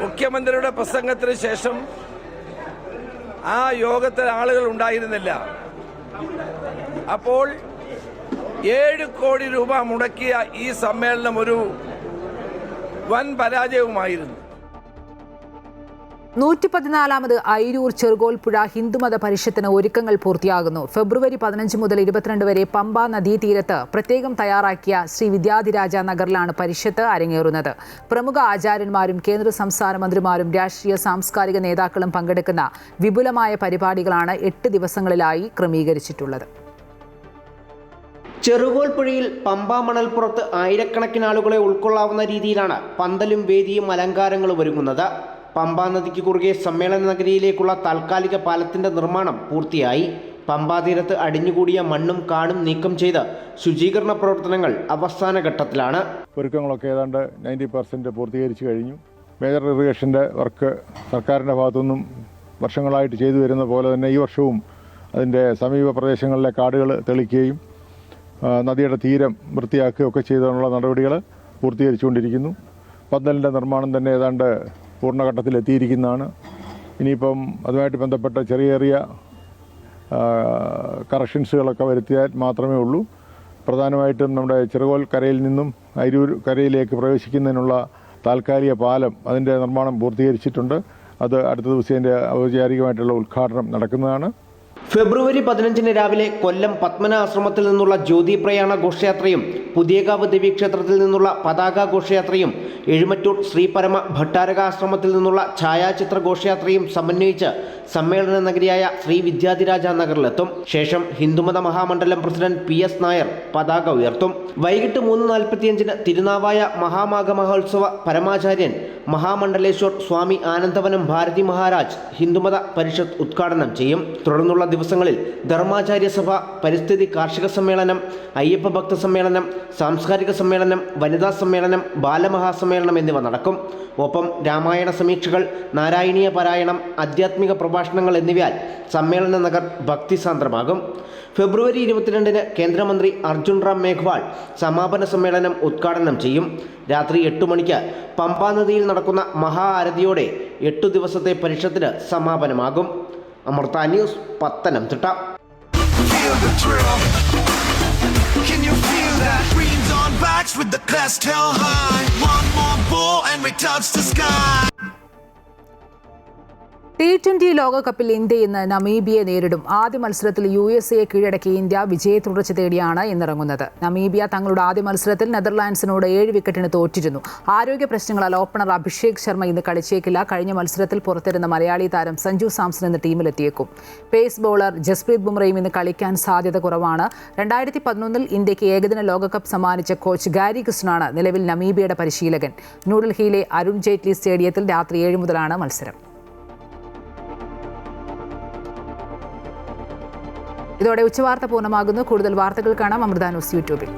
മുഖ്യമന്ത്രിയുടെ പ്രസംഗത്തിന് ശേഷം ആ യോഗത്തിൽ ആളുകൾ ഉണ്ടായിരുന്നില്ല. അപ്പോൾ 7 കോടി രൂപ മുടക്കിയ ഈ സമ്മേളനം ഒരു വൻ പരാജയവുമായിരുന്നു. 114ാമത് അയിരൂർ ചെറുകോൽപ്പുഴ ഹിന്ദുമത പരിഷത്തിന് ഒരുക്കങ്ങൾ പൂർത്തിയാകുന്നു. ഫെബ്രുവരി 15 മുതൽ 22 വരെ പമ്പ നദീതീരത്ത് പ്രത്യേകം തയ്യാറാക്കിയ ശ്രീ വിദ്യാധിരാജ നഗറിലാണ് പരിഷത്ത് അരങ്ങേറുന്നത്. പ്രമുഖ ആചാര്യന്മാരും കേന്ദ്ര സംസ്ഥാന മന്ത്രിമാരും രാഷ്ട്രീയ സാംസ്കാരിക നേതാക്കളും പങ്കെടുക്കുന്ന വിപുലമായ പരിപാടികളാണ് 8 ദിവസങ്ങളിലായി ക്രമീകരിച്ചിട്ടുള്ളത്. ചെറുകോൽപ്പുഴയിൽ പമ്പാ മണൽപ്പുറത്ത് ആയിരക്കണക്കിന് ആളുകളെ ഉൾക്കൊള്ളാവുന്ന രീതിയിലാണ് പന്തലും വേദിയും അലങ്കാരങ്ങളും ഒരുങ്ങുന്നത്. പമ്പാ നദിക്ക് കുറുകെ സമ്മേളന നഗരിയിലേക്കുള്ള താൽക്കാലിക പാലത്തിന്റെ നിർമ്മാണം പൂർത്തിയായി. പമ്പാ തീരത്ത് അടിഞ്ഞുകൂടിയ മണ്ണും കാടും നീക്കം ചെയ്ത് ശുചീകരണ പ്രവർത്തനങ്ങൾ അവസാന ഘട്ടത്തിലാണ്. ഒരുക്കങ്ങളൊക്കെ ഏതാണ്ട് 90% പൂർത്തീകരിച്ചു കഴിഞ്ഞു. മേജർ ഇറിഗേഷൻ്റെ വർക്ക് സർക്കാരിൻ്റെ ഭാഗത്തുനിന്നും വർഷങ്ങളായിട്ട് ചെയ്തു വരുന്ന പോലെ തന്നെ ഈ വർഷവും അതിൻ്റെ സമീപ പ്രദേശങ്ങളിലെ കാടുകൾ തെളിക്കുകയും നദിയുടെ തീരം വൃത്തിയാക്കുകയൊക്കെ ചെയ്തതിനുള്ള നടപടികൾ പൂർത്തീകരിച്ചുകൊണ്ടിരിക്കുന്നു. പന്തലിൻ്റെ നിർമ്മാണം തന്നെ ഏതാണ്ട് പൂർണ്ണഘട്ടത്തിലെത്തിയിരിക്കുന്നതാണ്. ഇനിയിപ്പം അതുമായിട്ട് ബന്ധപ്പെട്ട ചെറിയ കറക്ഷൻസുകളൊക്കെ വരുത്തിയാൽ മാത്രമേ ഉള്ളൂ. പ്രധാനമായിട്ടും നമ്മുടെ ചെറുകോൽ കരയിൽ നിന്നും അയിരൂർ കരയിലേക്ക് പ്രവേശിക്കുന്നതിനുള്ള താൽക്കാലിക പാലം അതിൻ്റെ നിർമ്മാണം പൂർത്തീകരിച്ചിട്ടുണ്ട്. അത് അടുത്ത ദിവസം അതിൻ്റെ ഔപചാരികമായിട്ടുള്ള ഉദ്ഘാടനം നടക്കുന്നതാണ്. ഫെബ്രുവരി 15 രാവിലെ കൊല്ലം പത്മന ആശ്രമത്തിൽ നിന്നുള്ള ജ്യോതി പ്രയാണ ഘോഷയാത്രയും പുതിയകാവ് ദേവീക്ഷേത്രത്തിൽ നിന്നുള്ള പതാക ഘോഷയാത്രയും എഴുമറ്റൂർ ശ്രീ പരമ ഭട്ടാരക ആശ്രമത്തിൽ നിന്നുള്ള ഛായാചിത്ര ഘോഷയാത്രയും സമന്വയിച്ച് സമ്മേളന നഗരിയായ ശ്രീ വിദ്യാധിരാജ നഗറിലെത്തും. ശേഷം ഹിന്ദുമത മഹാമണ്ഡലം പ്രസിഡന്റ് PS നായർ പതാക ഉയർത്തും. വൈകിട്ട് 3:45 തിരുനാവായ മഹാമാഘ മഹോത്സവ പരമാചാര്യൻ മഹാമണ്ഡലേശ്വർ സ്വാമി ആനന്ദവനം ഭാരതി മഹാരാജ് ഹിന്ദുമത പരിഷത്ത് ഉദ്ഘാടനം ചെയ്യും. തുടർന്നുള്ള ദിവസങ്ങളിൽ ധർമാചാര്യ സഭ, പരിസ്ഥിതി കാർഷിക സമ്മേളനം, അയ്യപ്പ ഭക്ത സമ്മേളനം, സാംസ്കാരിക സമ്മേളനം, വനിതാ സമ്മേളനം, ബാലമഹാസമ്മേളനം എന്നിവ നടക്കും. ഒപ്പം രാമായണ സമീക്ഷകൾ, നാരായണീയ പാരായണം, ആധ്യാത്മിക പ്രഭാഷണങ്ങൾ എന്നിവയാൽ സമ്മേളന നഗർ ഭക്തിസാന്ദ്രമാകും. ഫെബ്രുവരി 22 കേന്ദ്രമന്ത്രി അർജുൻ റാം മേഘ്വാൾ സമാപന സമ്മേളനം ഉദ്ഘാടനം ചെയ്യും. രാത്രി 8 മണിക്ക് പമ്പാ നദിയിൽ നടക്കുന്ന മഹാ ആരതിയോടെ 8 ദിവസത്തെ പരിഷത്തിന് സമാപനമാകും. Amrita news, Pathanamthitta. Can you feel that? Dreams on backs with the crest held high. T20 ലോകകപ്പിൽ ഇന്ത്യ ഇന്ന് നമീബിയെ നേരിടും. ആദ്യ മത്സരത്തിൽ USA കീഴടക്കിയ ഇന്ത്യ വിജയ തുടർച്ച തേടിയാണ് ഇന്നിറങ്ങുന്നത്. നമീബിയ തങ്ങളുടെ ആദ്യ മത്സരത്തിൽ നെതർലാൻഡ്സിനോട് 7 വിക്കറ്റിന് തോറ്റിരുന്നു. ആരോഗ്യ പ്രശ്നങ്ങളാൽ ഓപ്പണർ അഭിഷേക് ശർമ്മ ഇന്ന് കളിച്ചേക്കില്ല. കഴിഞ്ഞ മത്സരത്തിൽ പുറത്തിരുന്ന മലയാളി താരം സഞ്ജു സാംസൺ ഇന്ന് ടീമിലെത്തിയേക്കും. പേസ് ബോളർ ജസ്പ്രീത് ബുംറയും ഇന്ന് കളിക്കാൻ സാധ്യത കുറവാണ്. 2011 ഇന്ത്യക്ക് ഏകദിന ലോകകപ്പ് സമ്മാനിച്ച കോച്ച് ഗാരി കൃഷ്ണനാണ് നിലവിൽ നമീബിയയുടെ പരിശീലകൻ. ന്യൂഡൽഹിയിലെ അരുൺ ജെയ്റ്റ്ലി സ്റ്റേഡിയത്തിൽ രാത്രി 7 മുതലാണ് മത്സരം. ഇതോടെ ഉച്ചവാർത്ത പൂർണ്ണമാകുന്നു. കൂടുതൽ വാർത്തകൾ കാണാം അമൃത ന്യൂസ് യൂട്യൂബിൽ.